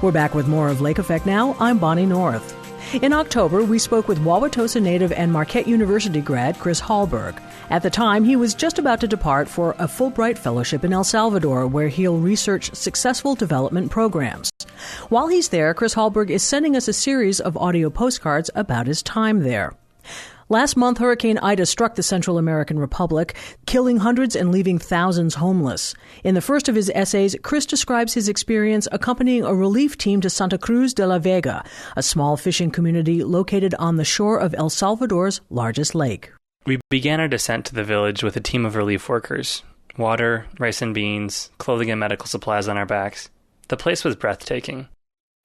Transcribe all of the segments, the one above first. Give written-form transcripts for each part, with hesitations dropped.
We're back with more of Lake Effect Now. I'm Bonnie North. In October, we spoke with Wauwatosa native and Marquette University grad Chris Hallberg. At the time, he was just about to depart for a Fulbright fellowship in El Salvador, where he'll research successful development programs. While he's there, Chris Hallberg is sending us a series of audio postcards about his time there. Last month, Hurricane Ida struck the Central American Republic, killing hundreds and leaving thousands homeless. In the first of his essays, Chris describes his experience accompanying a relief team to Santa Cruz de la Vega, a small fishing community located on the shore of El Salvador's largest lake. We began our descent to the village with a team of relief workers. Water, rice and beans, clothing and medical supplies on our backs. The place was breathtaking.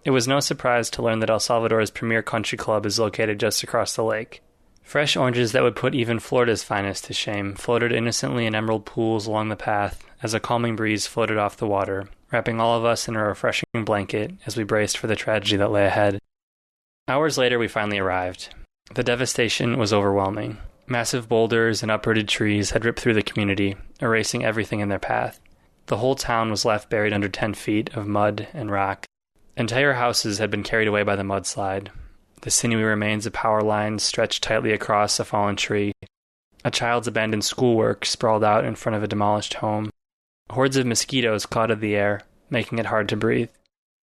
It was no surprise to learn that El Salvador's premier country club is located just across the lake. Fresh oranges that would put even Florida's finest to shame floated innocently in emerald pools along the path as a calming breeze floated off the water, wrapping all of us in a refreshing blanket as we braced for the tragedy that lay ahead. Hours later, we finally arrived. The devastation was overwhelming. Massive boulders and uprooted trees had ripped through the community, erasing everything in their path. The whole town was left buried under 10 feet of mud and rock. Entire houses had been carried away by the mudslide. The sinewy remains of power lines stretched tightly across a fallen tree. A child's abandoned schoolwork sprawled out in front of a demolished home. Hordes of mosquitoes clouded the air, making it hard to breathe.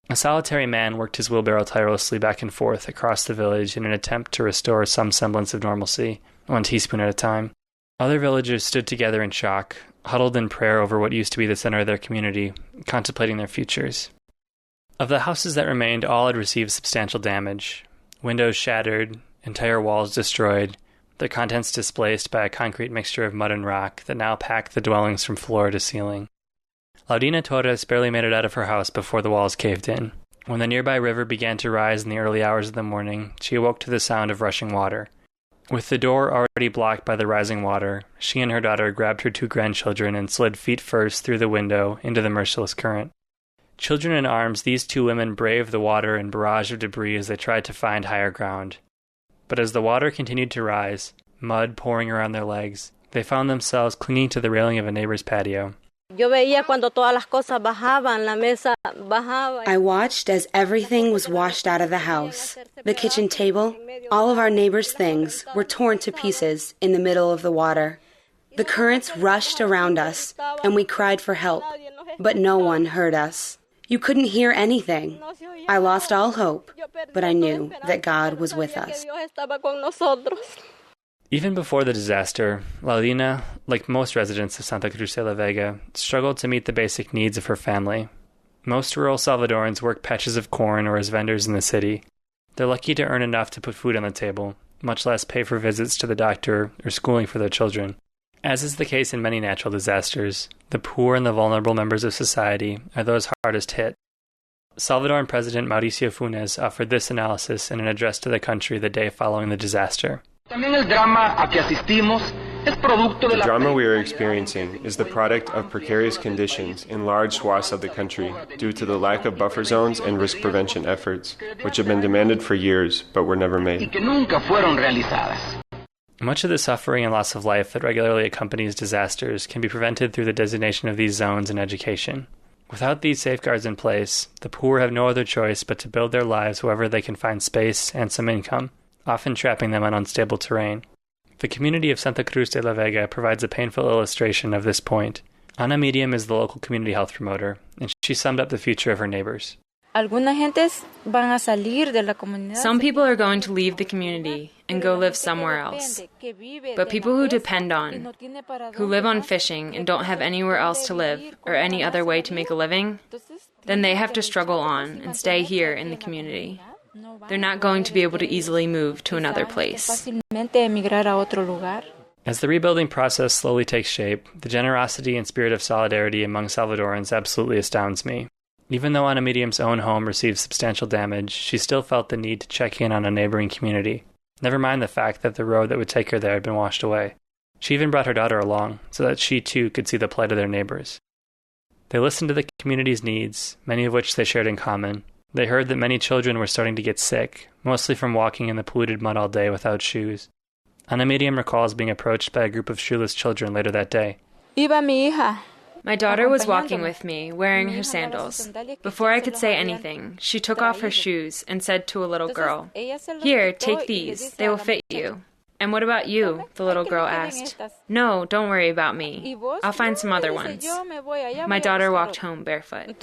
A solitary man worked his wheelbarrow tirelessly back and forth across the village in an attempt to restore some semblance of normalcy, one teaspoon at a time. Other villagers stood together in shock, huddled in prayer over what used to be the center of their community, contemplating their futures. Of the houses that remained, all had received substantial damage. Windows shattered, entire walls destroyed, their contents displaced by a concrete mixture of mud and rock that now packed the dwellings from floor to ceiling. Laudina Torres barely made it out of her house before the walls caved in. When the nearby river began to rise in the early hours of the morning, she awoke to the sound of rushing water. With the door already blocked by the rising water, she and her daughter grabbed her 2 grandchildren and slid feet first through the window into the merciless current. Children in arms, these 2 women braved the water and barrage of debris as they tried to find higher ground. But as the water continued to rise, mud pouring around their legs, they found themselves clinging to the railing of a neighbor's patio. I watched as everything was washed out of the house. The kitchen table, all of our neighbors' things were torn to pieces in the middle of the water. The currents rushed around us, and we cried for help, but no one heard us. You couldn't hear anything. I lost all hope, but I knew that God was with us. Even before the disaster, Laudina, like most residents of Santa Cruz de la Vega, struggled to meet the basic needs of her family. Most rural Salvadorans work patches of corn or as vendors in the city. They're lucky to earn enough to put food on the table, much less pay for visits to the doctor or schooling for their children. As is the case in many natural disasters, the poor and the vulnerable members of society are those hardest hit. Salvadoran President Mauricio Funes offered this analysis in an address to the country the day following the disaster. The drama we are experiencing is the product of precarious conditions in large swaths of the country due to the lack of buffer zones and risk prevention efforts, which have been demanded for years but were never made. Much of the suffering and loss of life that regularly accompanies disasters can be prevented through the designation of these zones in education. Without these safeguards in place, the poor have no other choice but to build their lives wherever they can find space and some income, often trapping them on unstable terrain. The community of Santa Cruz de la Vega provides a painful illustration of this point. Ana Medium is the local community health promoter, and she summed up the future of her neighbors. Some people are going to leave the community and go live somewhere else. But people who depend on, who live on fishing and don't have anywhere else to live or any other way to make a living, then they have to struggle on and stay here in the community. They're not going to be able to easily move to another place. As the rebuilding process slowly takes shape, the generosity and spirit of solidarity among Salvadorans absolutely astounds me. Even though Ana Medium's own home received substantial damage, she still felt the need to check in on a neighboring community. Never mind the fact that the road that would take her there had been washed away. She even brought her daughter along, so that she too could see the plight of their neighbors. They listened to the community's needs, many of which they shared in common. They heard that many children were starting to get sick, mostly from walking in the polluted mud all day without shoes. Ana Medium recalls being approached by a group of shoeless children later that day. My daughter was walking with me, wearing her sandals. Before I could say anything, she took off her shoes and said to a little girl, "Here, take these. They will fit you." "And what about you?" the little girl asked. "No, don't worry about me. I'll find some other ones." My daughter walked home barefoot.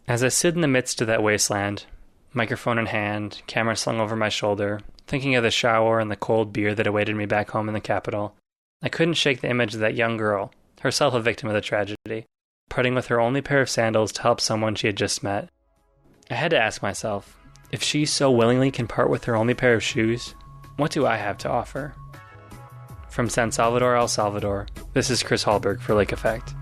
As I stood in the midst of that wasteland, microphone in hand, camera slung over my shoulder, thinking of the shower and the cold beer that awaited me back home in the capital, I couldn't shake the image of that young girl, herself a victim of the tragedy, parting with her only pair of sandals to help someone she had just met. I had to ask myself, if she so willingly can part with her only pair of shoes, what do I have to offer? From San Salvador, El Salvador, this is Chris Hallberg for Lake Effect.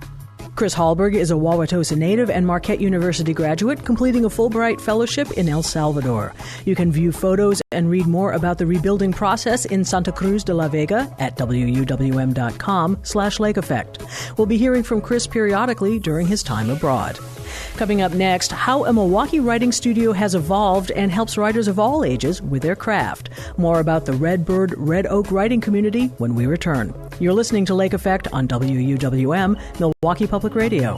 Chris Hallberg is a Wauwatosa native and Marquette University graduate completing a Fulbright Fellowship in El Salvador. You can view photos and read more about the rebuilding process in Santa Cruz de la Vega at wuwm.com/Lake Effect. We'll be hearing from Chris periodically during his time abroad. Coming up next, how a Milwaukee writing studio has evolved and helps writers of all ages with their craft. More about the Redbird Red Oak writing community when we return. You're listening to Lake Effect on WUWM, Milwaukee Public Radio.